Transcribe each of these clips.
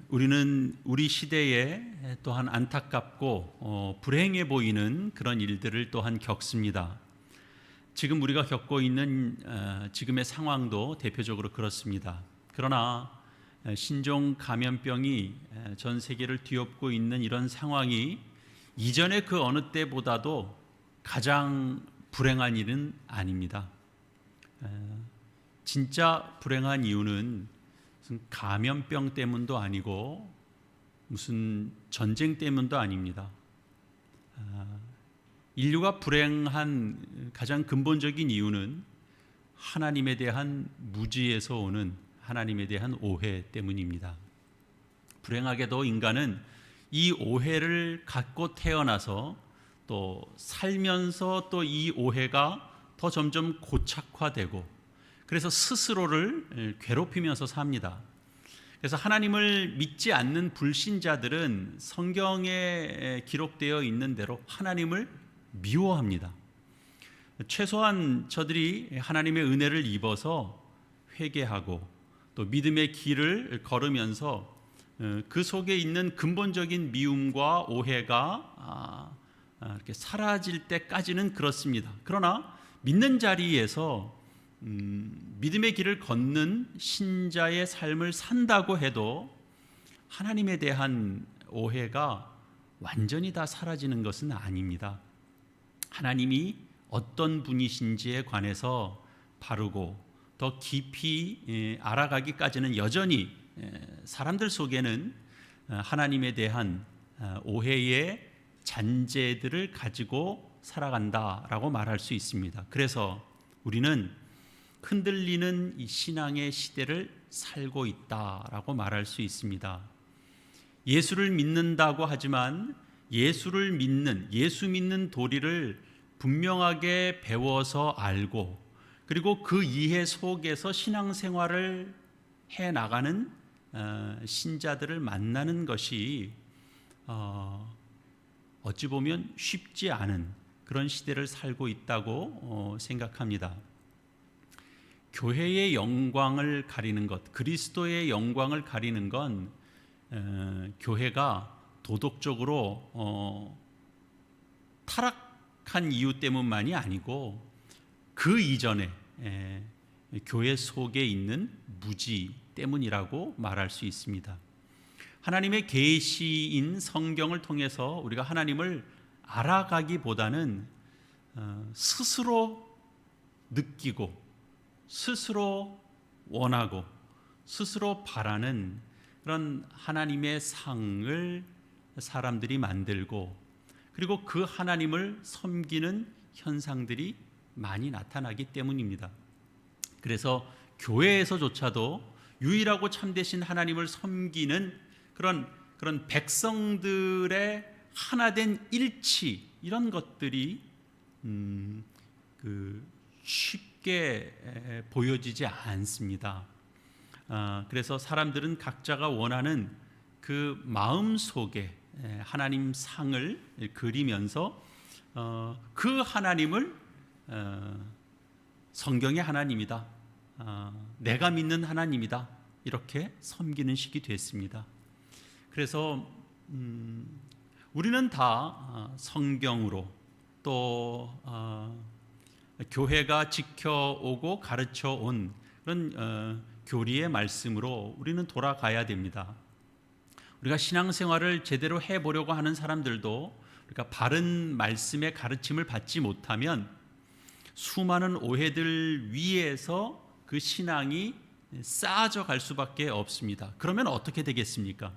우리는 우리 시대에 또한 안타깝고 불행해 보이는 그런 일들을 또한 겪습니다. 지금 우리가 겪고 있는 지금의 상황도 대표적으로 그렇습니다. 그러나 신종 감염병이 전 세계를 뒤엎고 있는 이런 상황이 이전의 그 어느 때보다도 가장 불행한 일은 아닙니다. 진짜 불행한 이유는 무슨 감염병 때문도 아니고 무슨 전쟁 때문도 아닙니다. 인류가 불행한 가장 근본적인 이유는 하나님에 대한 무지에서 오는 하나님에 대한 오해 때문입니다. 불행하게도 인간은 이 오해를 갖고 태어나서 또 살면서 또 이 오해가 더 점점 고착화되고 그래서 스스로를 괴롭히면서 삽니다. 그래서 하나님을 믿지 않는 불신자들은 성경에 기록되어 있는 대로 하나님을 미워합니다. 최소한 저들이 하나님의 은혜를 입어서 회개하고 또 믿음의 길을 걸으면서 그 속에 있는 근본적인 미움과 오해가 이렇게 사라질 때까지는 그렇습니다. 그러나 믿는 자리에서 믿음의 길을 걷는 신자의 삶을 산다고 해도 하나님에 대한 오해가 완전히 다 사라지는 것은 아닙니다. 하나님이 어떤 분이신지에 관해서 바르고 더 깊이 알아가기까지는 여전히 사람들 속에는 하나님에 대한 오해의 잔재들을 가지고 살아간다라고 말할 수 있습니다. 그래서 우리는 흔들리는 이 신앙의 시대를 살고 있다라고 말할 수 있습니다. 예수를 믿는다고 하지만 예수 믿는 도리를 분명하게 배워서 알고 그리고 그 이해 속에서 신앙생활을 해나가는 신자들을 만나는 것이 어찌 보면 쉽지 않은 그런 시대를 살고 있다고 생각합니다. 교회의 영광을 가리는 것, 그리스도의 영광을 가리는 건 교회가 도덕적으로 타락한 이유 때문만이 아니고 그 이전에 교회 속에 있는 무지 때문이라고 말할 수 있습니다. 하나님의 계시인 성경을 통해서 우리가 하나님을 알아가기보다는 스스로 느끼고 스스로 원하고 스스로 바라는 그런 하나님의 상을 사람들이 만들고 그리고 그 하나님을 섬기는 현상들이 많이 나타나기 때문입니다. 그래서 교회에서조차도 유일하고 참되신 하나님을 섬기는 그런 백성들의 하나된 일치 이런 것들이 쉽게 보여지지 않습니다. 그래서 사람들은 각자가 원하는 그 마음 속에 하나님 상을 그리면서 그 하나님을 성경의 하나님이다, 내가 믿는 하나님이다 이렇게 섬기는 식이 됐습니다. 그래서 우리는 다 성경으로 또 교회가 지켜오고 가르쳐온 그런 교리의 말씀으로 우리는 돌아가야 됩니다. 우리가 신앙생활을 제대로 해보려고 하는 사람들도 우리가 바른 말씀의 가르침을 받지 못하면 수많은 오해들 위에서 그 신앙이 쌓아져 갈 수밖에 없습니다. 그러면 어떻게 되겠습니까?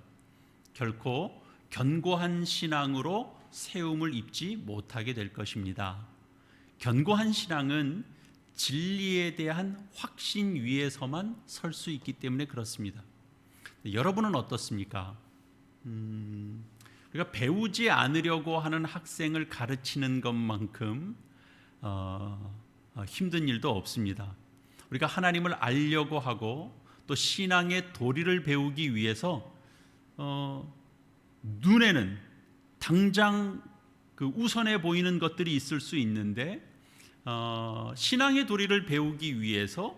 결코 견고한 신앙으로 세움을 입지 못하게 될 것입니다. 견고한 신앙은 진리에 대한 확신 위에서만 설 수 있기 때문에 그렇습니다. 여러분은 어떻습니까? 우리가 배우지 않으려고 하는 학생을 가르치는 것만큼 힘든 일도 없습니다. 우리가 하나님을 알려고 하고 또 신앙의 도리를 배우기 위해서 눈에는 당장 그 우선해 보이는 것들이 있을 수 있는데 신앙의 도리를 배우기 위해서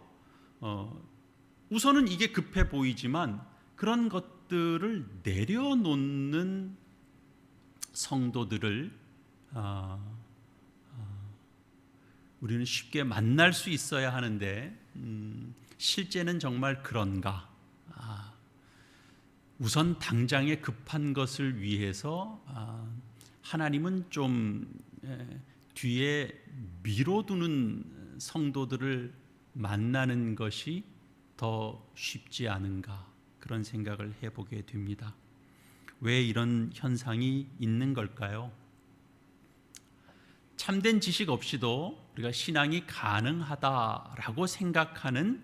우선은 이게 급해 보이지만 그런 것들을 내려놓는 성도들을 우리는 쉽게 만날 수 있어야 하는데 실제는 정말 그런가? 우선 당장에 급한 것을 위해서 하나님은 좀 뒤에 미뤄두는 성도들을 만나는 것이 더 쉽지 않은가, 그런 생각을 해보게 됩니다. 왜 이런 현상이 있는 걸까요? 참된 지식 없이도 우리가 신앙이 가능하다라고 생각하는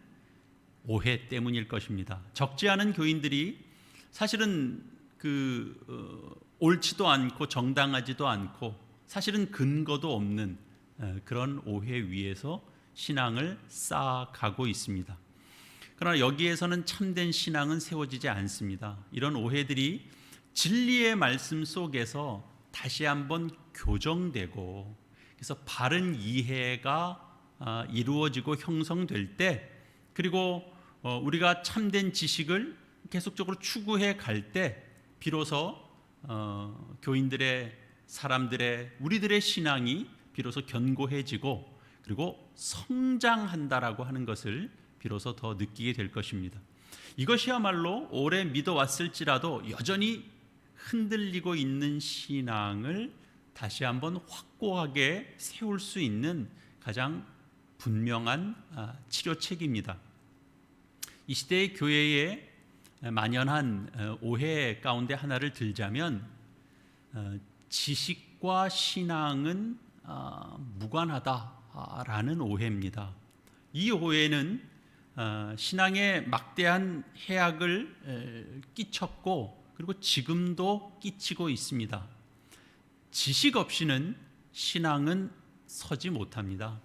오해 때문일 것입니다. 적지 않은 교인들이 사실은 옳지도 않고 정당하지도 않고 사실은 근거도 없는 그런 오해 위에서 신앙을 쌓아가고 있습니다. 그러나 여기에서는 참된 신앙은 세워지지 않습니다. 이런 오해들이 진리의 말씀 속에서 다시 한번 교정되고, 그래서 바른 이해가 이루어지고 형성될 때, 그리고 우리가 참된 지식을 계속적으로 추구해 갈 때 비로소 교인들의, 사람들의, 우리들의 신앙이 비로소 견고해지고 그리고 성장한다라고 하는 것을 비로소 더 느끼게 될 것입니다. 이것이야말로 오래 믿어왔을지라도 여전히 흔들리고 있는 신앙을 다시 한번 확고하게 세울 수 있는 가장 분명한 치료책입니다. 이 시대의 교회에 만연한 오해 가운데 하나를 들자면 지식과 신앙은 무관하다라는 오해입니다. 이 오해는 신앙에 막대한 해악을 끼쳤고 그리고 지금도 끼치고 있습니다. 지식 없이는 신앙은 서지 못합니다.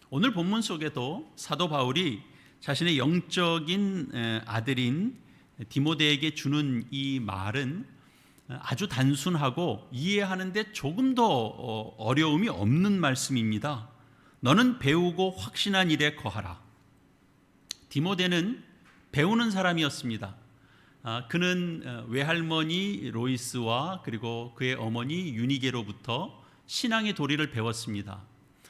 오늘 본문 속에도 사도 바울이 자신의 영적인 아들인 디모데에게 주는 이 말은 아주 단순하고 이해하는데 조금 더 어려움이 없는 말씀입니다. 너는 배우고 확신한 일에 거하라. 디모데는 배우는 사람이었습니다. 그는 외할머니 로이스와 그리고 그의 어머니 유니게로부터 신앙의 도리를 배웠습니다.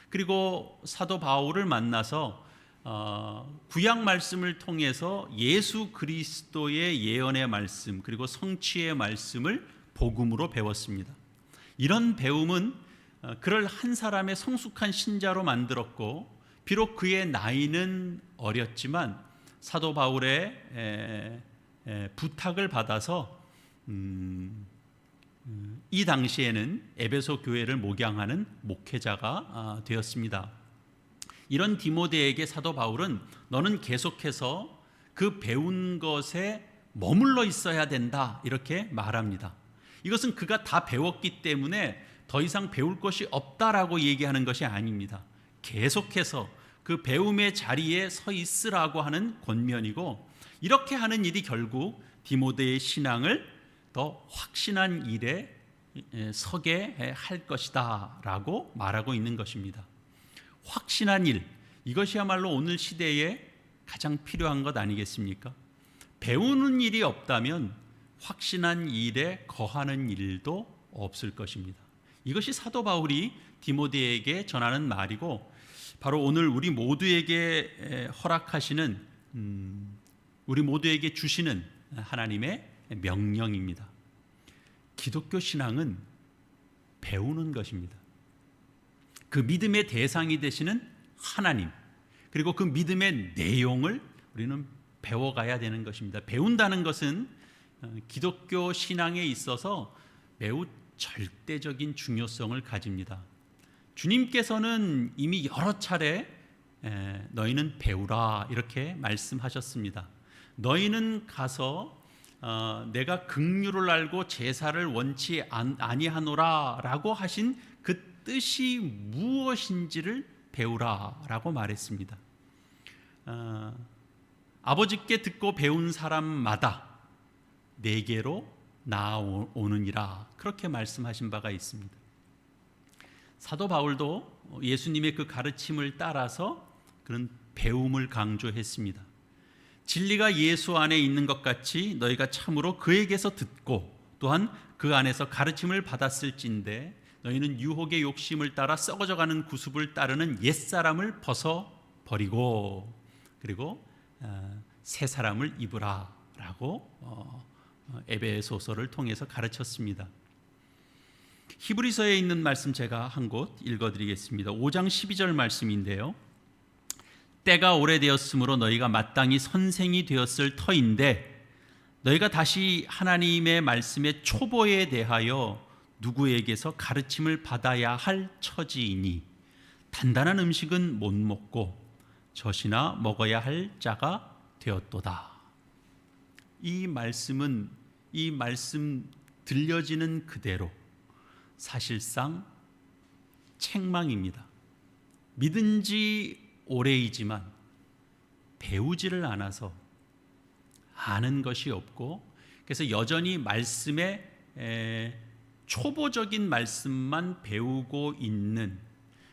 그리고 사도 바울을 만나서 구약 말씀을 통해서 예수 그리스도의 예언의 말씀 그리고 성취의 말씀을 복음으로 배웠습니다. 이런 배움은 그를 한 사람의 성숙한 신자로 만들었고, 비록 그의 나이는 어렸지만 사도 바울의 부탁을 받아서 이 당시에는 에베소 교회를 목양하는 목회자가 되었습니다. 이런 디모데에게 사도 바울은 너는 계속해서 그 배운 것에 머물러 있어야 된다, 이렇게 말합니다. 이것은 그가 다 배웠기 때문에 더 이상 배울 것이 없다라고 얘기하는 것이 아닙니다. 계속해서 그 배움의 자리에 서 있으라고 하는 권면이고, 이렇게 하는 일이 결국 디모데의 신앙을 더 확신한 일에 서게 할 것이다 라고 말하고 있는 것입니다. 확신한 일, 이것이야말로 오늘 시대에 가장 필요한 것 아니겠습니까? 배우는 일이 없다면 확신한 일에 거하는 일도 없을 것입니다. 이것이 사도 바울이 디모데에게 전하는 말이고, 바로 오늘 우리 모두에게 허락하시는, 우리 모두에게 주시는 하나님의 명령입니다. 기독교 신앙은 배우는 것입니다. 그 믿음의 대상이 되시는 하나님, 그리고 그 믿음의 내용을 우리는 배워가야 되는 것입니다. 배운다는 것은 기독교 신앙에 있어서 매우 절대적인 중요성을 가집니다. 주님께서는 이미 여러 차례 너희는 배우라 이렇게 말씀하셨습니다. 너희는 가서 내가 긍휼을 알고 제사를 원치 아니하노라 라고 하신 그 뜻이 무엇인지를 배우라 라고 말했습니다. 아버지께 듣고 배운 사람마다 내게로 나아오느니라, 그렇게 말씀하신 바가 있습니다. 사도 바울도 예수님의 그 가르침을 따라서 그런 배움을 강조했습니다. 진리가 예수 안에 있는 것 같이 너희가 참으로 그에게서 듣고 또한 그 안에서 가르침을 받았을진데 너희는 유혹의 욕심을 따라 썩어져가는 구습을 따르는 옛사람을 벗어버리고 그리고 새 사람을 입으라 라고 에베소서를 통해서 가르쳤습니다. 히브리서에 있는 말씀 제가 한 곳 읽어드리겠습니다. 5장 12절 말씀인데요, 때가 오래되었으므로 너희가 마땅히 선생이 되었을 터인데 너희가 다시 하나님의 말씀의 초보에 대하여 누구에게서 가르침을 받아야 할 처지이니 단단한 음식은 못 먹고 젖이나 먹어야 할 자가 되었도다. 이 말씀은 이 말씀 들려지는 그대로 사실상 책망입니다. 믿은 지 오래이지만 배우지를 않아서 아는 것이 없고 그래서 여전히 말씀의 초보적인 말씀만 배우고 있는,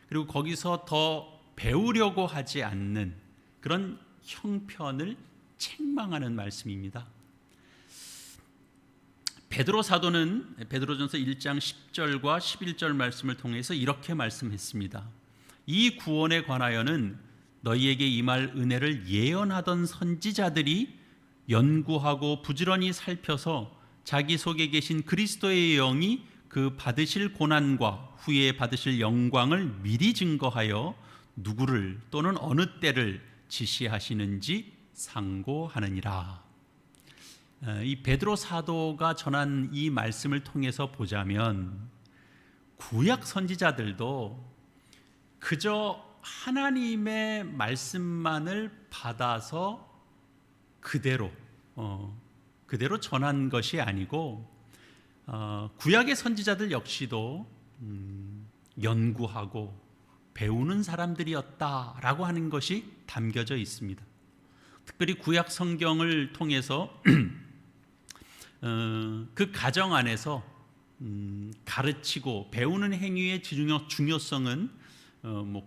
그리고 거기서 더 배우려고 하지 않는 그런 형편을 책망하는 말씀입니다. 베드로 사도는 베드로전서 1장 10절과 11절 말씀을 통해서 이렇게 말씀했습니다. 이 구원에 관하여는 너희에게 임할 은혜를 예언하던 선지자들이 연구하고 부지런히 살펴서 자기 속에 계신 그리스도의 영이 그 받으실 고난과 후에 받으실 영광을 미리 증거하여 누구를 또는 어느 때를 지시하시는지 상고하느니라. 이 베드로 사도가 전한 이 말씀을 통해서 보자면 구약 선지자들도 그저 하나님의 말씀만을 받아서 그대로 전한 것이 아니고 구약의 선지자들 역시도 연구하고 배우는 사람들이었다라고 하는 것이 담겨져 있습니다. 특별히 구약 성경을 통해서 그 가정 안에서 가르치고 배우는 행위의 중요성은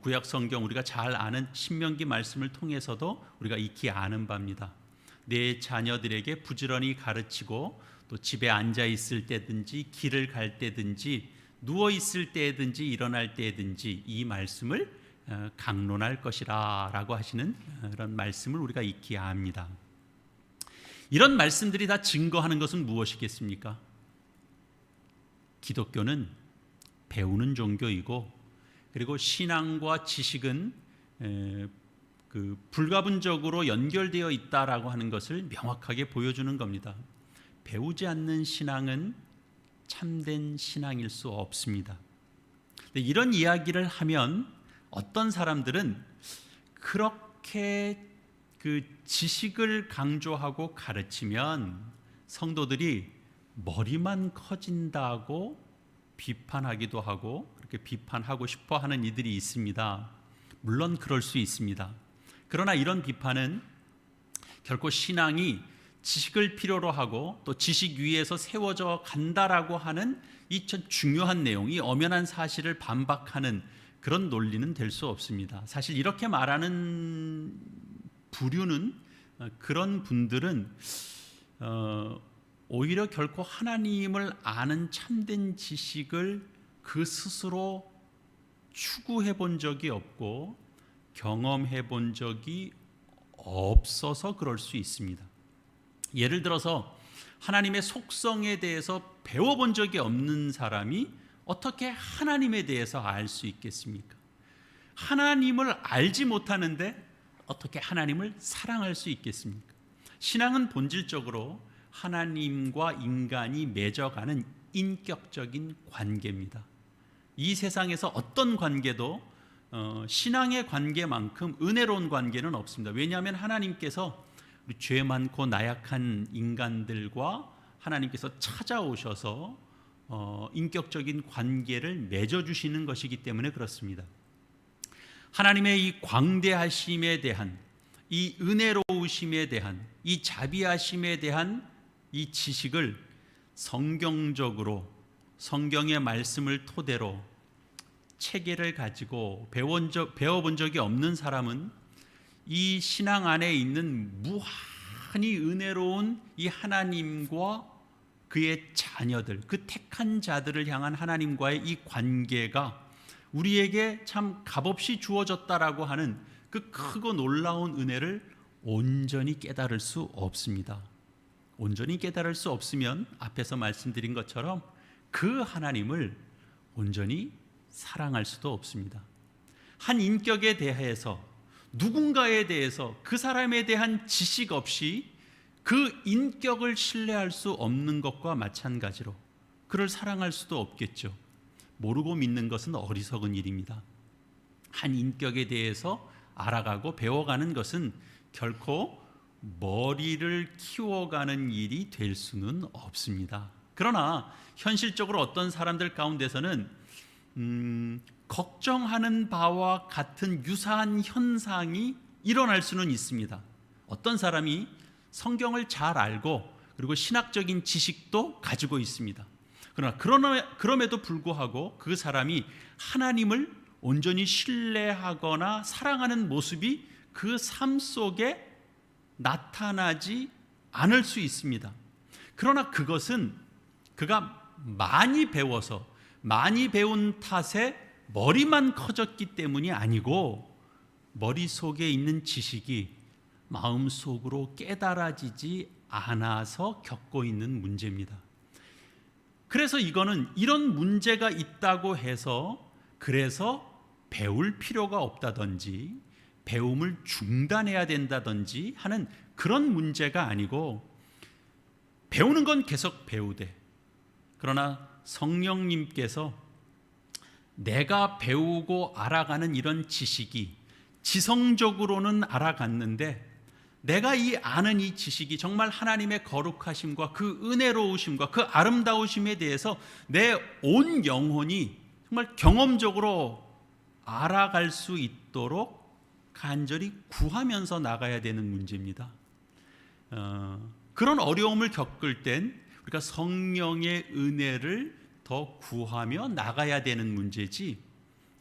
구약 성경 우리가 잘 아는 신명기 말씀을 통해서도 우리가 익히 아는 바입니다. 내 자녀들에게 부지런히 가르치고 또 집에 앉아 있을 때든지 길을 갈 때든지 누워 있을 때든지 일어날 때든지 이 말씀을 강론할 것이라 라고 하시는 그런 말씀을 우리가 익히 압니다. 이런 말씀들이 다 증거하는 것은 무엇이겠습니까? 기독교는 배우는 종교이고 그리고 신앙과 지식은 불가분적으로 연결되어 있다라고 하는 것을 명확하게 보여주는 겁니다. 배우지 않는 신앙은 참된 신앙일 수 없습니다. 이런 이야기를 하면 어떤 사람들은 그렇게 그 지식을 강조하고 가르치면 성도들이 머리만 커진다고 비판하기도 하고 그렇게 비판하고 싶어 하는 이들이 있습니다. 물론 그럴 수 있습니다. 그러나 이런 비판은 결코 신앙이 지식을 필요로 하고 또 지식 위에서 세워져 간다라고 하는 이 참 중요한 내용, 이 엄연한 사실을 반박하는 그런 논리는 될 수 없습니다. 사실 이렇게 말하는 부류는 그런 분들은 오히려 결코 하나님을 아는 참된 지식을 그 스스로 추구해 본 적이 없고 경험해 본 적이 없어서 그럴 수 있습니다. 예를 들어서 하나님의 속성에 대해서 배워본 적이 없는 사람이 어떻게 하나님에 대해서 알 수 있겠습니까? 하나님을 알지 못하는데 어떻게 하나님을 사랑할 수 있겠습니까? 신앙은 본질적으로 하나님과 인간이 맺어가는 인격적인 관계입니다. 이 세상에서 어떤 관계도 신앙의 관계만큼 은혜로운 관계는 없습니다. 왜냐하면 하나님께서 죄 많고 나약한 인간들과 하나님께서 찾아오셔서 인격적인 관계를 맺어주시는 것이기 때문에 그렇습니다. 하나님의 이 광대하심에 대한, 이 은혜로우심에 대한, 이 자비하심에 대한 이 지식을 성경적으로 성경의 말씀을 토대로 체계를 가지고 배워본 적이 없는 사람은 이 신앙 안에 있는 유난히 은혜로운 이 하나님과 그의 자녀들, 그 택한 자들을 향한 하나님과의 이 관계가 우리에게 참 값없이 주어졌다라고 하는 그 크고 놀라운 은혜를 온전히 깨달을 수 없습니다. 온전히 깨달을 수 없으면 앞에서 말씀드린 것처럼 그 하나님을 온전히 사랑할 수도 없습니다. 한 인격에 대해서, 누군가에 대해서 그 사람에 대한 지식 없이 그 인격을 신뢰할 수 없는 것과 마찬가지로 그를 사랑할 수도 없겠죠. 모르고 믿는 것은 어리석은 일입니다. 한 인격에 대해서 알아가고 배워가는 것은 결코 머리를 키워가는 일이 될 수는 없습니다. 그러나 현실적으로 어떤 사람들 가운데서는 걱정하는 바와 같은 유사한 현상이 일어날 수는 있습니다. 어떤 사람이 성경을 잘 알고 그리고 신학적인 지식도 가지고 있습니다. 그럼에도 불구하고 그 사람이 하나님을 온전히 신뢰하거나 사랑하는 모습이 그 삶 속에 나타나지 않을 수 있습니다. 그러나 그것은 그가 많이 배워서 많이 배운 탓에 머리만 커졌기 때문이 아니고 머릿속에 있는 지식이 마음속으로 깨달아지지 않아서 겪고 있는 문제입니다. 그래서 이거는 이런 문제가 있다고 해서 그래서 배울 필요가 없다든지 배움을 중단해야 된다든지 하는 그런 문제가 아니고 배우는 건 계속 배우되 그러나 성령님께서 내가 배우고 알아가는 이런 지식이 지성적으로는 알아갔는데 내가 이 아는 이 지식이 정말 하나님의 거룩하심과 그 은혜로우심과 그 아름다우심에 대해서 내 온 영혼이 정말 경험적으로 알아갈 수 있도록 간절히 구하면서 나가야 되는 문제입니다. 그런 어려움을 겪을 땐 우리가 성령의 은혜를 더 구하며 나가야 되는 문제지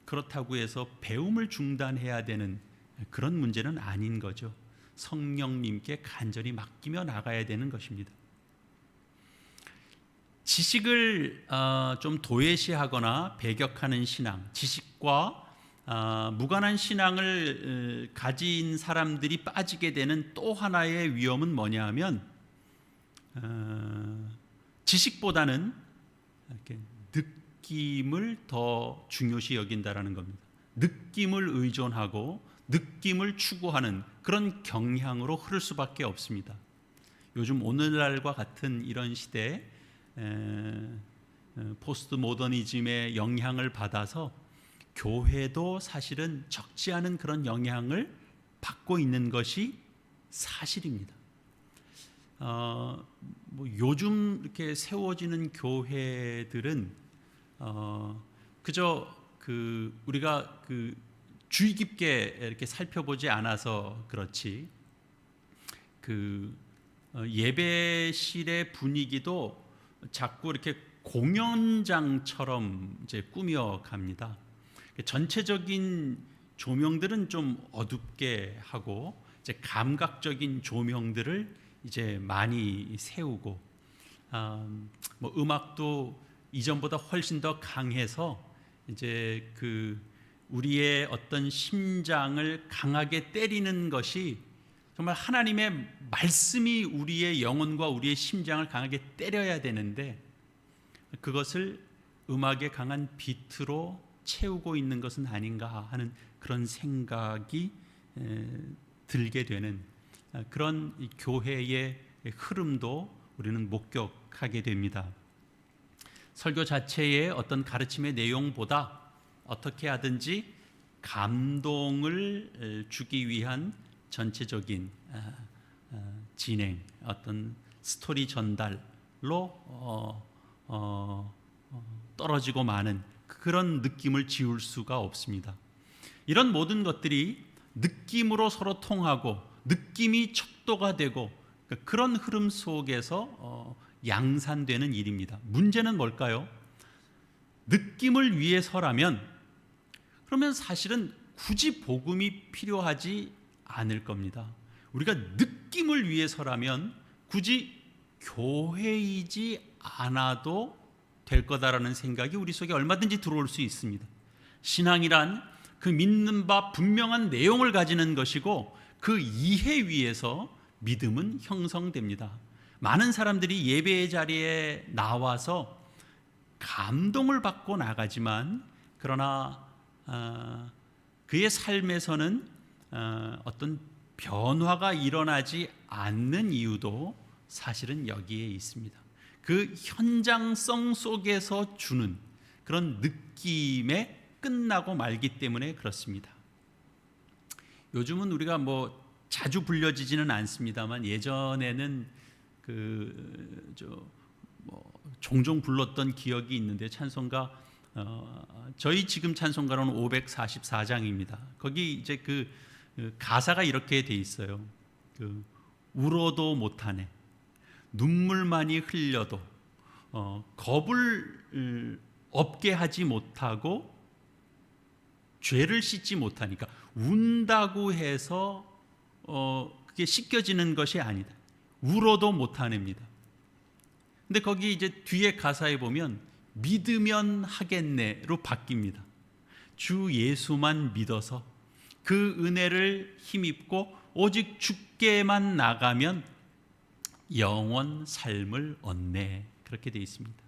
그렇다고 해서 배움을 중단해야 되는 그런 문제는 아닌 거죠. 성령님께 간절히 맡기며 나가야 되는 것입니다. 지식을 좀 도외시하거나 배격하는 신앙, 지식과 무관한 신앙을 가진 사람들이 빠지게 되는 또 하나의 위험은 뭐냐 하면 지식보다는 이렇게 느낌을 더 중요시 여긴다라는 겁니다. 느낌을 의존하고 느낌을 추구하는 그런 경향으로 흐를 수밖에 없습니다. 요즘 오늘날과 같은 이런 시대에 포스트 모더니즘의 영향을 받아서 교회도 사실은 적지 않은 그런 영향을 받고 있는 것이 사실입니다. 요즘 이렇게 세워지는 교회들은 그저 우리가 주의 깊게 이렇게 살펴보지 않아서 그렇지 예배실의 분위기도 자꾸 이렇게 공연장처럼 이제 꾸며갑니다. 전체적인 조명들은 좀 어둡게 하고 이제 감각적인 조명들을 이제 많이 세우고 음악도 이전보다 훨씬 더 강해서 이제 우리의 어떤 심장을 강하게 때리는 것이 정말 하나님의 말씀이 우리의 영혼과 우리의 심장을 강하게 때려야 되는데 그것을 음악의 강한 비트로 채우고 있는 것은 아닌가 하는 그런 생각이 들게 되는 그런 교회의 흐름도 우리는 목격하게 됩니다. 설교 자체의 어떤 가르침의 내용보다 어떻게 하든지 감동을 주기 위한 전체적인 진행, 어떤 스토리 전달로 떨어지고 마는 그런 느낌을 지울 수가 없습니다. 이런 모든 것들이 느낌으로 서로 통하고 느낌이 척도가 되고 그런 흐름 속에서 양산되는 일입니다. 문제는 뭘까요? 느낌을 위해서라면 그러면 사실은 굳이 복음이 필요하지 않을 겁니다. 우리가 느낌을 위해서라면 굳이 교회이지 않아도 될 거다라는 생각이 우리 속에 얼마든지 들어올 수 있습니다. 신앙이란 그 믿는 바 분명한 내용을 가지는 것이고 그 이해 위에서 믿음은 형성됩니다. 많은 사람들이 예배의 자리에 나와서 감동을 받고 나가지만 그러나 그의 삶에서는 어떤 변화가 일어나지 않는 이유도 사실은 여기에 있습니다. 그 현장성 속에서 주는 그런 느낌에 끝나고 말기 때문에 그렇습니다. 요즘은 우리가 자주 불려지지는 않습니다만 예전에는 종종 불렀던 기억이 있는데 찬송가 저희 지금 찬송가로는 544장입니다. 거기 이제 그 가사가 이렇게 돼 있어요. 울어도 못하네, 눈물만이 흘려도 겁을 없게 하지 못하고 죄를 씻지 못하니까 운다고 해서 그게 씻겨지는 것이 아니다. 울어도 못하냅니다. 근데 거기 이제 뒤에 가사에 보면 믿으면 하겠네로 바뀝니다. 주 예수만 믿어서 그 은혜를 힘입고 오직 주께만 나가면 영원 삶을 얻네. 그렇게 되어 있습니다.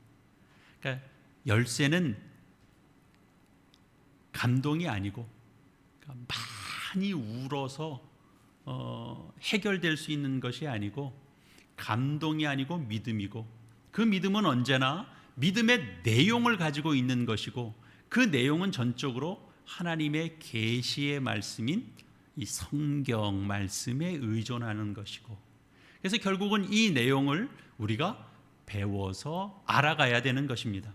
그러니까 열쇠는 감동이 아니고 많이 울어서 해결될 수 있는 것이 아니고 감동이 아니고 믿음이고 그 믿음은 언제나 믿음의 내용을 가지고 있는 것이고 그 내용은 전적으로 하나님의 계시의 말씀인 이 성경 말씀에 의존하는 것이고 그래서 결국은 이 내용을 우리가 배워서 알아가야 되는 것입니다.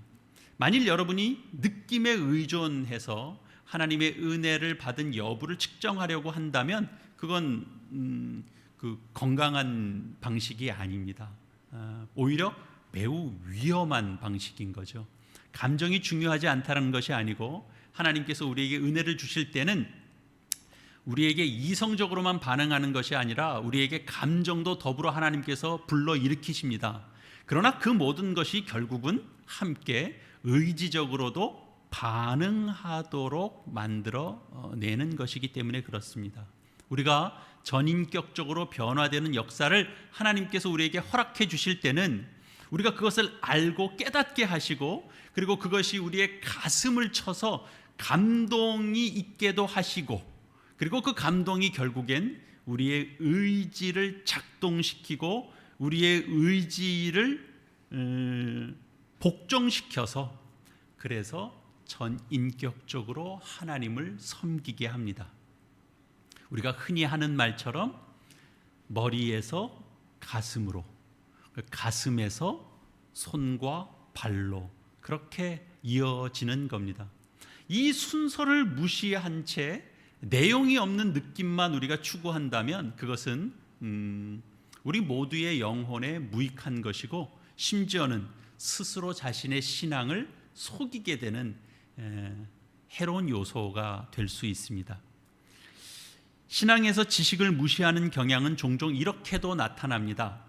만일 여러분이 느낌에 의존해서 하나님의 은혜를 받은 여부를 측정하려고 한다면 그건 그 건강한 방식이 아닙니다. 오히려 매우 위험한 방식인 거죠. 감정이 중요하지 않다는 것이 아니고 하나님께서 우리에게 은혜를 주실 때는 우리에게 이성적으로만 반응하는 것이 아니라 우리에게 감정도 더불어 하나님께서 불러일으키십니다. 그러나 그 모든 것이 결국은 함께 의지적으로도 반응하도록 만들어내는 것이기 때문에 그렇습니다. 우리가 전인격적으로 변화되는 역사를 하나님께서 우리에게 허락해 주실 때는 우리가 그것을 알고 깨닫게 하시고 그리고 그것이 우리의 가슴을 쳐서 감동이 있게도 하시고 그리고 그 감동이 결국엔 우리의 의지를 작동시키고 우리의 의지를 복종시켜서 그래서 전인격적으로 하나님을 섬기게 합니다. 우리가 흔히 하는 말처럼 머리에서 가슴으로, 가슴에서 손과 발로 그렇게 이어지는 겁니다. 이 순서를 무시한 채 내용이 없는 느낌만 우리가 추구한다면 그것은 우리 모두의 영혼에 무익한 것이고 심지어는 스스로 자신의 신앙을 속이게 되는 해로운 요소가 될 수 있습니다. 신앙에서 지식을 무시하는 경향은 종종 이렇게도 나타납니다.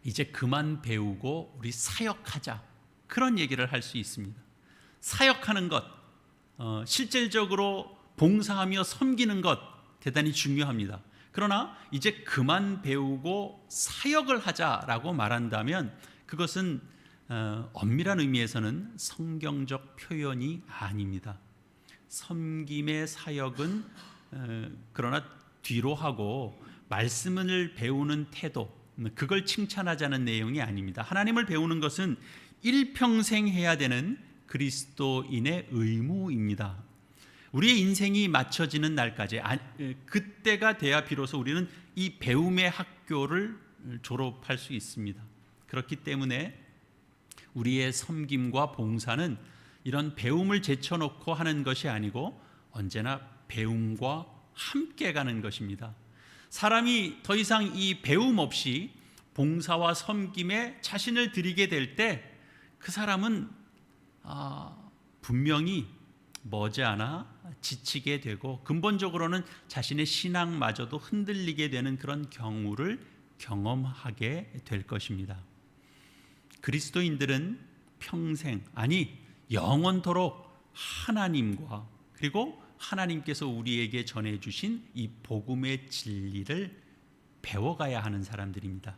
이제 그만 배우고 우리 사역하자, 그런 얘기를 할 수 있습니다. 사역하는 것, 실질적으로 봉사하며 섬기는 것 대단히 중요합니다. 그러나 이제 그만 배우고 사역을 하자라고 말한다면 그것은 엄밀한 의미에서는 성경적 표현이 아닙니다. 섬김의 사역은 그러나 뒤로 하고 말씀을 배우는 태도, 그걸 칭찬하자는 내용이 아닙니다. 하나님을 배우는 것은 일평생 해야 되는 그리스도인의 의무입니다. 우리의 인생이 맞춰지는 날까지 그때가 돼야 비로소 우리는 이 배움의 학교를 졸업할 수 있습니다. 그렇기 때문에 우리의 섬김과 봉사는 이런 배움을 제쳐놓고 하는 것이 아니고 언제나 배움과 함께 가는 것입니다. 사람이 더 이상 이 배움 없이 봉사와 섬김에 자신을 들이게 될 때 그 사람은 분명히 머지않아 지치게 되고 근본적으로는 자신의 신앙마저도 흔들리게 되는 그런 경우를 경험하게 될 것입니다. 그리스도인들은 평생, 아니 영원토록 하나님과 그리고 하나님께서 우리에게 전해주신 이 복음의 진리를 배워가야 하는 사람들입니다.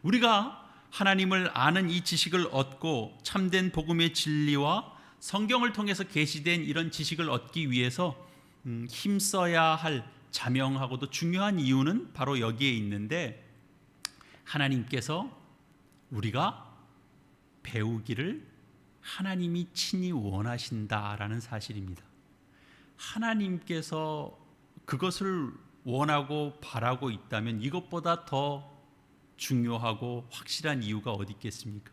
우리가 하나님을 아는 이 지식을 얻고 참된 복음의 진리와 성경을 통해서 계시된 이런 지식을 얻기 위해서 힘써야 할 자명하고도 중요한 이유는 바로 여기에 있는데, 하나님께서 우리가 배우기를 하나님이 친히 원하신다라는 사실입니다. 하나님께서 그것을 원하고 바라고 있다면 이것보다 더 중요하고 확실한 이유가 어디 있겠습니까?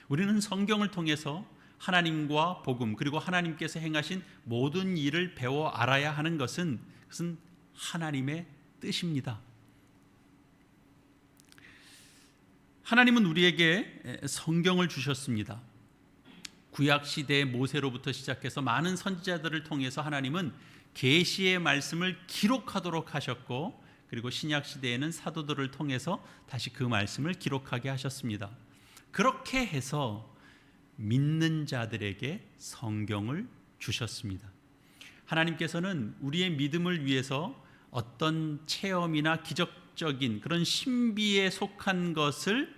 우리는 성경을 통해서 하나님과 복음 그리고 하나님께서 행하신 모든 일을 배워 알아야 하는 것은 하나님의 뜻입니다. 하나님은 우리에게 성경을 주셨습니다. 구약시대의 모세로부터 시작해서 많은 선지자들을 통해서 하나님은 계시의 말씀을 기록하도록 하셨고, 그리고 신약시대에는 사도들을 통해서 다시 그 말씀을 기록하게 하셨습니다. 그렇게 해서 믿는 자들에게 성경을 주셨습니다. 하나님께서는 우리의 믿음을 위해서 어떤 체험이나 기적적인 그런 신비에 속한 것을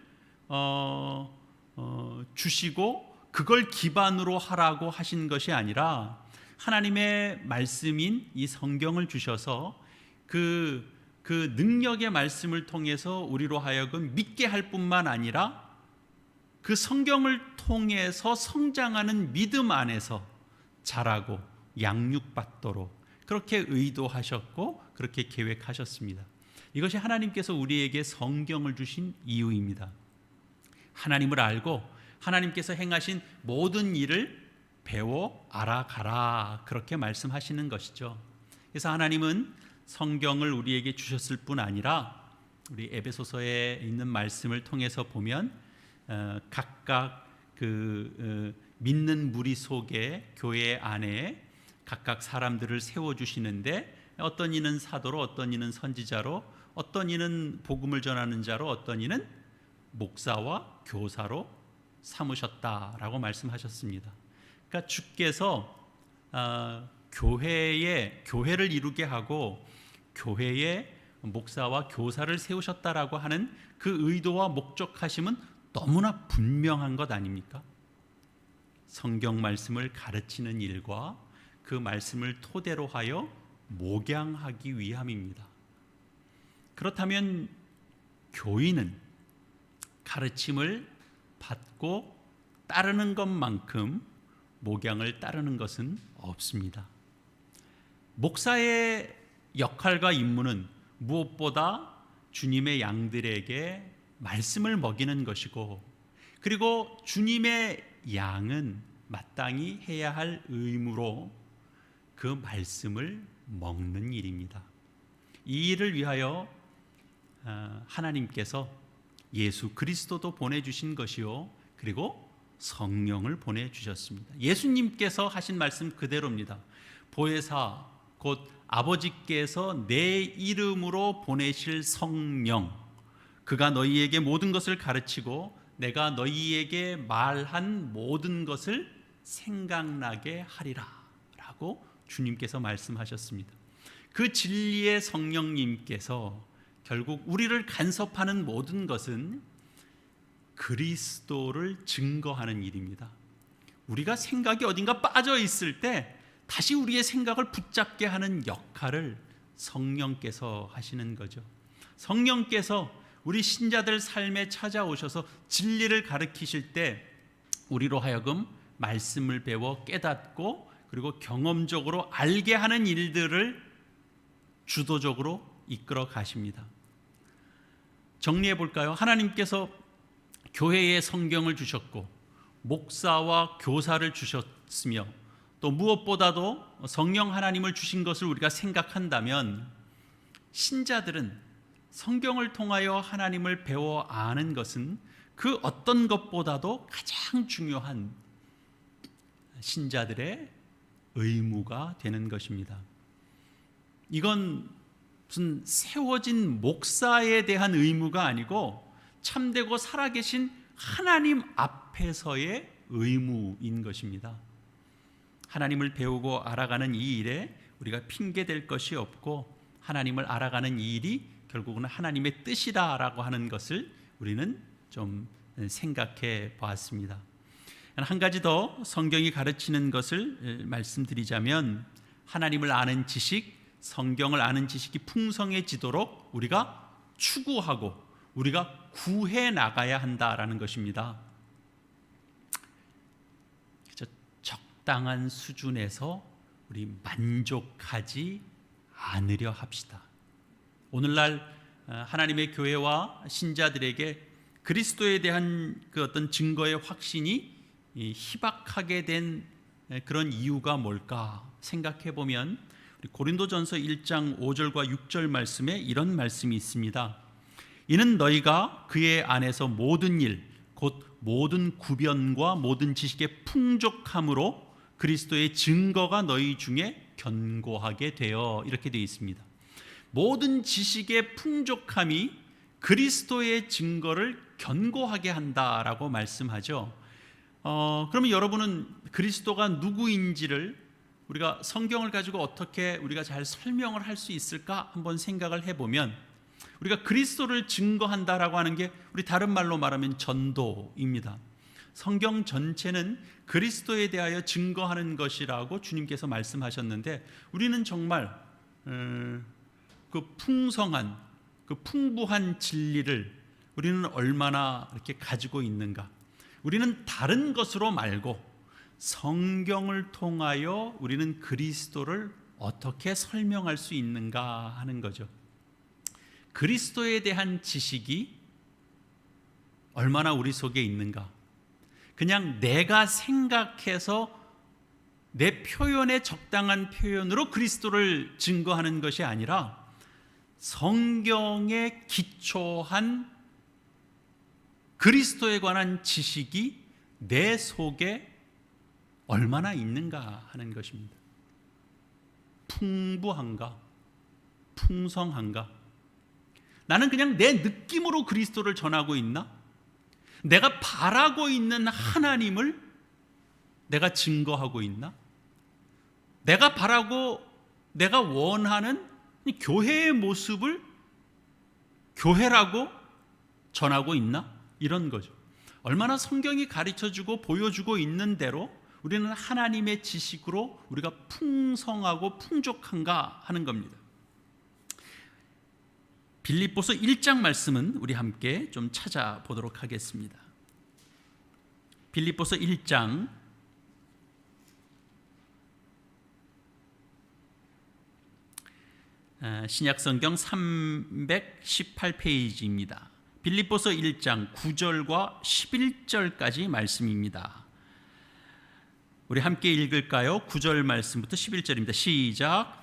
주시고 그걸 기반으로 하라고 하신 것이 아니라 하나님의 말씀인 이 성경을 주셔서 그 능력의 말씀을 통해서 우리로 하여금 믿게 할 뿐만 아니라 그 성경을 통해서 성장하는 믿음 안에서 자라고 양육받도록 그렇게 의도하셨고 그렇게 계획하셨습니다. 이것이 하나님께서 우리에게 성경을 주신 이유입니다. 하나님을 알고 하나님께서 행하신 모든 일을 배워 알아가라, 그렇게 말씀하시는 것이죠. 그래서 하나님은 성경을 우리에게 주셨을 뿐 아니라 우리 에베소서에 있는 말씀을 통해서 보면 각각 믿는 무리 속에 교회 안에 각각 사람들을 세워주시는데, 어떤 이는 사도로, 어떤 이는 선지자로, 어떤 이는 복음을 전하는 자로, 어떤 이는 목사와 교사로 삼으셨다라고 말씀하셨습니다. 그러니까 주께서 교회를 이루게 하고 교회에 목사와 교사를 세우셨다라고 하는 그 의도와 목적하심은 너무나 분명한 것 아닙니까? 성경 말씀을 가르치는 일과 그 말씀을 토대로 하여 목양하기 위함입니다. 그렇다면 교인은 가르침을 받고 따르는 것만큼 목양을 따르는 것은 없습니다. 목사의 역할과 임무는 무엇보다 주님의 양들에게 말씀을 먹이는 것이고, 그리고 주님의 양은 마땅히 해야 할 의무로 그 말씀을 먹는 일입니다. 이 일을 위하여 하나님께서 예수 그리스도도 보내주신 것이요, 그리고 성령을 보내주셨습니다. 예수님께서 하신 말씀 그대로입니다. 보혜사 곧 아버지께서 내 이름으로 보내실 성령, 그가 너희에게 모든 것을 가르치고 내가 너희에게 말한 모든 것을 생각나게 하리라 라고 주님께서 말씀하셨습니다. 그 진리의 성령님께서 결국 우리를 간섭하는 모든 것은 그리스도를 증거하는 일입니다. 우리가 생각이 어딘가 빠져 있을 때 다시 우리의 생각을 붙잡게 하는 역할을 성령께서 하시는 거죠. 성령께서 우리 신자들 삶에 찾아오셔서 진리를 가르치실 때 우리로 하여금 말씀을 배워 깨닫고 그리고 경험적으로 알게 하는 일들을 주도적으로 이끌어 가십니다. 정리해 볼까요? 하나님께서 교회에 성경을 주셨고 목사와 교사를 주셨으며 또 무엇보다도 성령 하나님을 주신 것을 우리가 생각한다면, 신자들은 성경을 통하여 하나님을 배워 아는 것은 그 어떤 것보다도 가장 중요한 신자들의 의무가 되는 것입니다. 이건 무슨 세워진 목사에 대한 의무가 아니고 참되고 살아계신 하나님 앞에서의 의무인 것입니다. 하나님을 배우고 알아가는 이 일에 우리가 핑계댈 것이 없고, 하나님을 알아가는 이 일이 결국은 하나님의 뜻이다라고 하는 것을 우리는 좀 생각해 보았습니다. 한 가지 더 성경이 가르치는 것을 말씀드리자면, 하나님을 아는 지식, 성경을 아는 지식이 풍성해지도록 우리가 추구하고 우리가 구해 나가야 한다라는 것입니다. 적당한 수준에서 우리 만족하지 않으려 합시다. 오늘날 하나님의 교회와 신자들에게 그리스도에 대한 그 어떤 증거의 확신이 희박하게 된 그런 이유가 뭘까 생각해 보면, 우리 고린도전서 1장 5절과 6절 말씀에 이런 말씀이 있습니다. 이는 너희가 그의 안에서 모든 일, 곧 모든 구변과 모든 지식의 풍족함으로 그리스도의 증거가 너희 중에 견고하게 되어, 이렇게 되어 있습니다. 모든 지식의 풍족함이 그리스도의 증거를 견고하게 한다라고 말씀하죠. 그러면 여러분은 그리스도가 누구인지를 우리가 성경을 가지고 어떻게 우리가 잘 설명을 할 수 있을까 한번 생각을 해보면, 우리가 그리스도를 증거한다라고 하는 게 우리 다른 말로 말하면 전도입니다. 성경 전체는 그리스도에 대하여 증거하는 것이라고 주님께서 말씀하셨는데, 우리는 정말 그 풍성한, 그 풍부한 진리를 우리는 얼마나 이렇게 가지고 있는가. 우리는 다른 것으로 말고 성경을 통하여 우리는 그리스도를 어떻게 설명할 수 있는가 하는 거죠. 그리스도에 대한 지식이 얼마나 우리 속에 있는가. 그냥 내가 생각해서 내 표현에 적당한 표현으로 그리스도를 증거하는 것이 아니라 성경에 기초한 그리스도에 관한 지식이 내 속에 얼마나 있는가 하는 것입니다. 풍부한가? 풍성한가? 나는 그냥 내 느낌으로 그리스도를 전하고 있나? 내가 바라고 있는 하나님을 내가 증거하고 있나? 내가 바라고 내가 원하는 교회의 모습을 교회라고 전하고 있나? 이런 거죠. 얼마나 성경이 가르쳐주고 보여주고 있는 대로 우리는 하나님의 지식으로 우리가 풍성하고 풍족한가 하는 겁니다. 빌립보서 1장 말씀은 우리 함께 좀 찾아보도록 하겠습니다. 빌립보서 1장 신약성경 318페이지입니다. 빌립보서 1장 9절과 11절까지 말씀입니다. 우리 함께 읽을까요? 9절 말씀부터 11절입니다. 시작.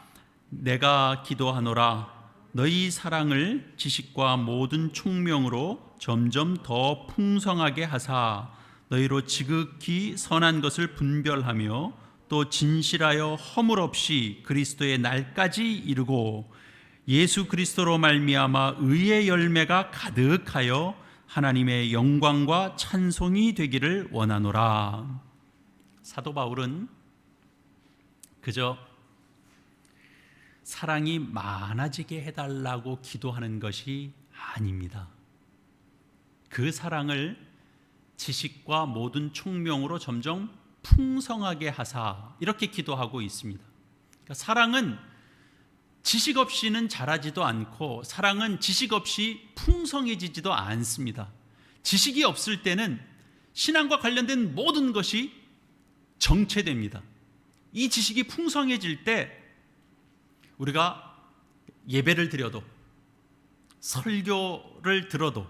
내가 기도하노라 너희 사랑을 지식과 모든 총명으로 점점 더 풍성하게 하사 너희로 지극히 선한 것을 분별하며 또 진실하여 허물 없이 그리스도의 날까지 이르고 예수 그리스도로 말미암아 의의 열매가 가득하여 하나님의 영광과 찬송이 되기를 원하노라. 사도 바울은 그저 사랑이 많아지게 해달라고 기도하는 것이 아닙니다. 그 사랑을 지식과 모든 총명으로 점점 풍성하게 하사 이렇게 기도하고 있습니다. 그러니까 사랑은 지식 없이는 자라지도 않고 사랑은 지식 없이 풍성해지지도 않습니다. 지식이 없을 때는 신앙과 관련된 모든 것이 정체됩니다. 이 지식이 풍성해질 때 우리가 예배를 드려도 설교를 들어도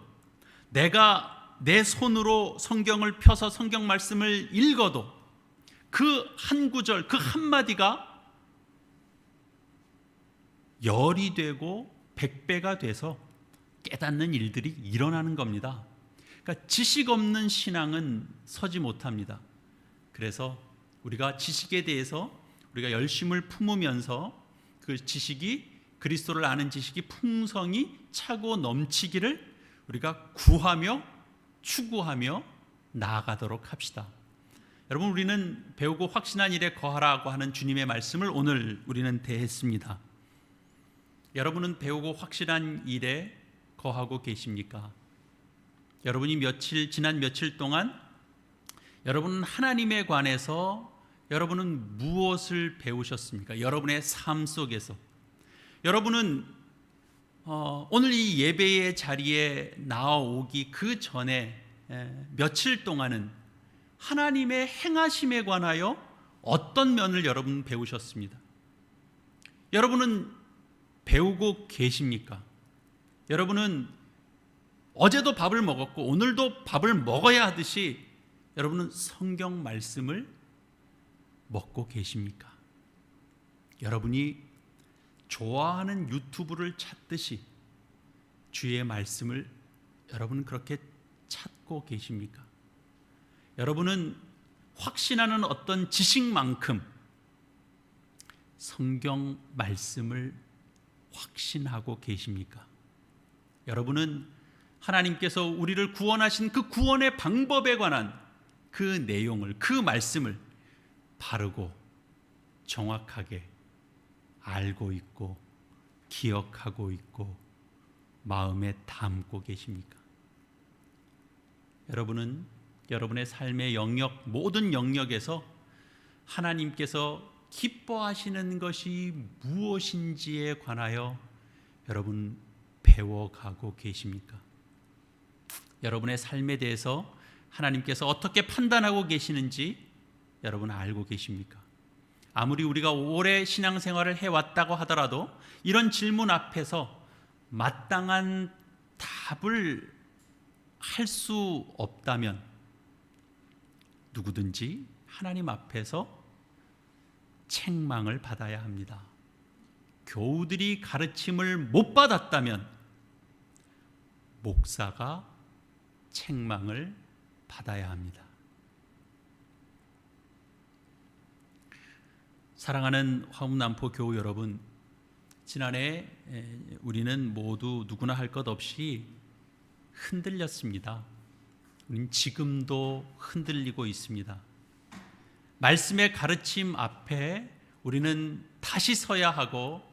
내가 내 손으로 성경을 펴서 성경 말씀을 읽어도 그 한 구절, 그 한마디가 열이 되고 100배가 돼서 깨닫는 일들이 일어나는 겁니다. 그러니까 지식 없는 신앙은 서지 못합니다. 그래서 우리가 지식에 대해서 우리가 열심을 품으면서 그 지식이, 그리스도를 아는 지식이 풍성히 차고 넘치기를 우리가 구하며 추구하며 나아가도록 합시다. 여러분, 우리는 배우고 확신한 일에 거하라고 하는 주님의 말씀을 오늘 우리는 대했습니다. 여러분은 배우고 확신한 일에 거하고 계십니까? 여러분이 지난 며칠 동안 여러분은 하나님에 관해서 여러분은 무엇을 배우셨습니까? 여러분의 삶 속에서 여러분은 오늘 이 예배의 자리에 나오기 그 전에 며칠 동안은 하나님의 행하심에 관하여 어떤 면을 여러분 배우셨습니다. 여러분은 배우고 계십니까? 여러분은 어제도 밥을 먹었고 오늘도 밥을 먹어야 하듯이 여러분은 성경 말씀을 먹고 계십니까? 여러분이 좋아하는 유튜브를 찾듯이 주의 말씀을 여러분은 그렇게 찾고 계십니까? 여러분은 확신하는 어떤 지식만큼 성경 말씀을 확신하고 계십니까? 여러분은 하나님께서 우리를 구원하신 그 구원의 방법에 관한 그 내용을, 그 말씀을 바르고 정확하게 알고 있고 기억하고 있고 마음에 담고 계십니까? 여러분은 여러분의 삶의 영역, 모든 영역에서 하나님께서 기뻐하시는 것이 무엇인지에 관하여 여러분 배워가고 계십니까? 여러분의 삶에 대해서 하나님께서 어떻게 판단하고 계시는지 여러분 알고 계십니까? 아무리 우리가 오래 신앙생활을 해왔다고 하더라도 이런 질문 앞에서 마땅한 답을 할 수 없다면 누구든지 하나님 앞에서 책망을 받아야 합니다. 교우들이 가르침을 못 받았다면 목사가 책망을 받아야 합니다. 사랑하는 화음남포 교우 여러분, 지난해 우리는 모두 누구나 할 것 없이 흔들렸습니다. 우리는 지금도 흔들리고 있습니다. 말씀의 가르침 앞에 우리는 다시 서야 하고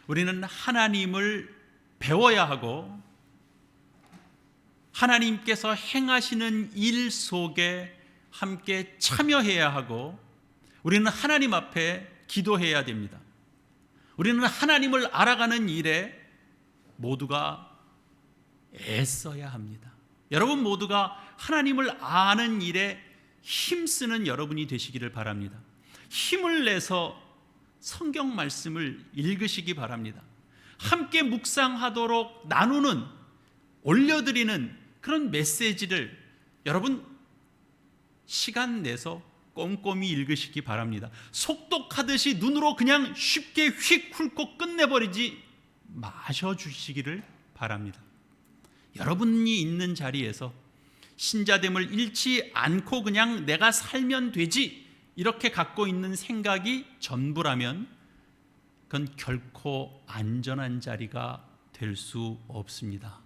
우리는 하나님을 배워야 하고 하나님께서 행하시는 일 속에 함께 참여해야 하고 우리는 하나님 앞에 기도해야 됩니다. 우리는 하나님을 알아가는 일에 모두가 애써야 합니다. 여러분 모두가 하나님을 아는 일에 힘쓰는 여러분이 되시기를 바랍니다. 힘을 내서 성경 말씀을 읽으시기 바랍니다. 함께 묵상하도록 나누는, 올려드리는 그런 메시지를 여러분 시간 내서 꼼꼼히 읽으시기 바랍니다. 속독하듯이 눈으로 그냥 쉽게 휙 훑고 끝내버리지 마셔주시기를 바랍니다. 여러분이 있는 자리에서 신자됨을 잃지 않고 그냥 내가 살면 되지 이렇게 갖고 있는 생각이 전부라면 그건 결코 안전한 자리가 될 수 없습니다.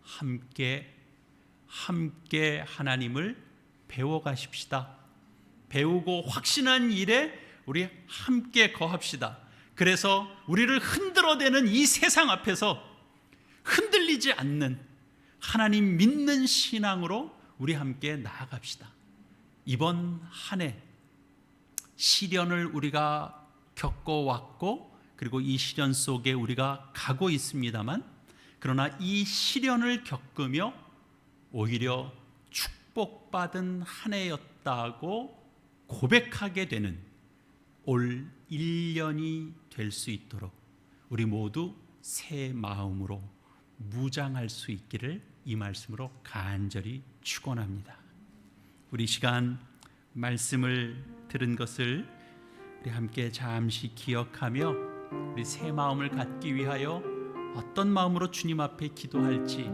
함께 하나님을 배워가십시다. 배우고 확신한 일에 우리 함께 거합시다. 그래서 우리를 흔들어대는 이 세상 앞에서 흔들리지 않는 하나님 믿는 신앙으로 우리 함께 나아갑시다. 이번 한 해 시련을 우리가 겪어왔고 그리고 이 시련 속에 우리가 가고 있습니다만 그러나 이 시련을 겪으며 오히려 축복받은 한 해였다고 고백하게 되는 올 1년이 될 수 있도록 우리 모두 새 마음으로 무장할 수 있기를 이 말씀으로 간절히 축원합니다. 우리 시간 말씀을 들은 것을 우리 함께 잠시 기억하며 우리 새 마음을 갖기 위하여 어떤 마음으로 주님 앞에 기도할지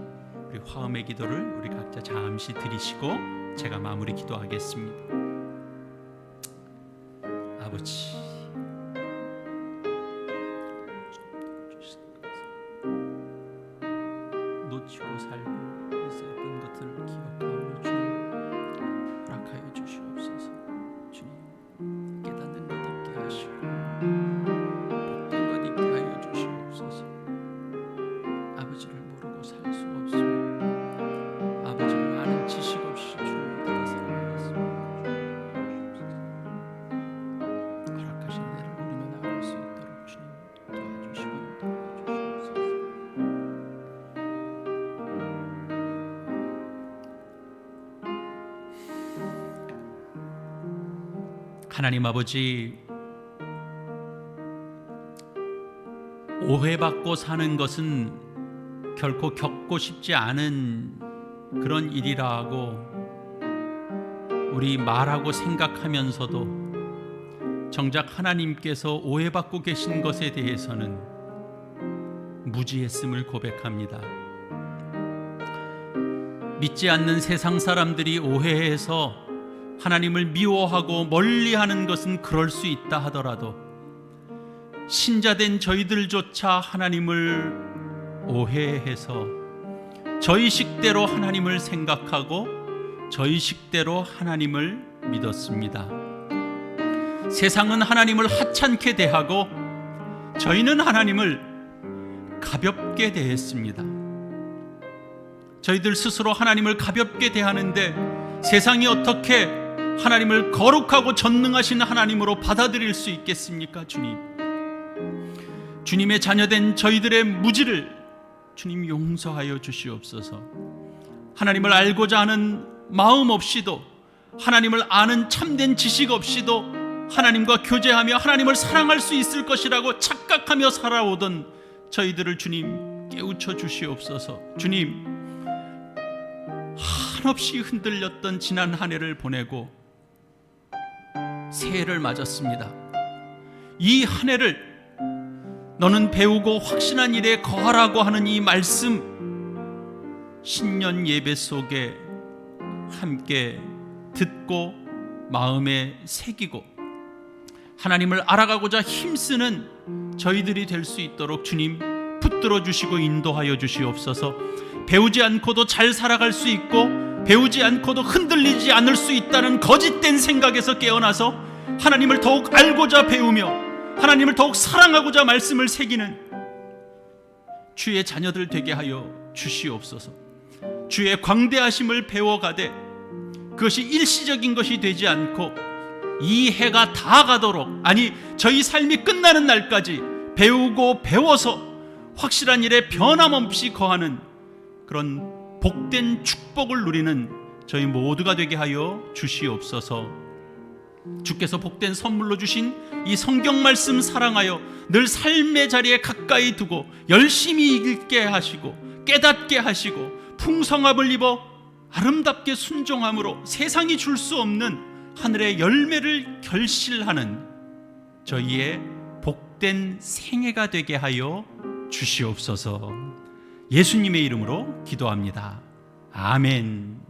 우리 화음의 기도를 우리 각자 잠시 드리시고 제가 마무리 기도하겠습니다. 아버지, 하나님 아버지, 오해받고 사는 것은 결코 겪고 싶지 않은 그런 일이라고 우리 말하고 생각하면서도 정작 하나님께서 오해받고 계신 것에 대해서는 무지했음을 고백합니다. 믿지 않는 세상 사람들이 오해해서 하나님을 미워하고 멀리하는 것은 그럴 수 있다 하더라도 신자된 저희들조차 하나님을 오해해서 저희 식대로 하나님을 생각하고 저희 식대로 하나님을 믿었습니다. 세상은 하나님을 하찮게 대하고 저희는 하나님을 가볍게 대했습니다. 저희들 스스로 하나님을 가볍게 대하는데 세상이 어떻게 하나님을 거룩하고 전능하신 하나님으로 받아들일 수 있겠습니까? 주님, 주님의 자녀된 저희들의 무지를 주님 용서하여 주시옵소서. 하나님을 알고자 하는 마음 없이도, 하나님을 아는 참된 지식 없이도 하나님과 교제하며 하나님을 사랑할 수 있을 것이라고 착각하며 살아오던 저희들을 주님 깨우쳐 주시옵소서. 주님, 한없이 흔들렸던 지난 한 해를 보내고 새해를 맞았습니다. 이 한 해를 너는 배우고 확신한 일에 거하라고 하는 이 말씀, 신년 예배 속에 함께 듣고 마음에 새기고 하나님을 알아가고자 힘쓰는 저희들이 될 수 있도록 주님 붙들어 주시고 인도하여 주시옵소서. 배우지 않고도 잘 살아갈 수 있고 배우지 않고도 흔들리지 않을 수 있다는 거짓된 생각에서 깨어나서 하나님을 더욱 알고자 배우며 하나님을 더욱 사랑하고자 말씀을 새기는 주의 자녀들 되게 하여 주시옵소서. 주의 광대하심을 배워가되 그것이 일시적인 것이 되지 않고 이 해가 다 가도록, 아니 저희 삶이 끝나는 날까지 배우고 배워서 확실한 일에 변함없이 거하는 그런 복된 축복을 누리는 저희 모두가 되게 하여 주시옵소서. 주께서 복된 선물로 주신 이 성경 말씀 사랑하여 늘 삶의 자리에 가까이 두고 열심히 읽게 하시고 깨닫게 하시고 풍성함을 입어 아름답게 순종함으로 세상이 줄 수 없는 하늘의 열매를 결실하는 저희의 복된 생애가 되게 하여 주시옵소서. 예수님의 이름으로 기도합니다. 아멘.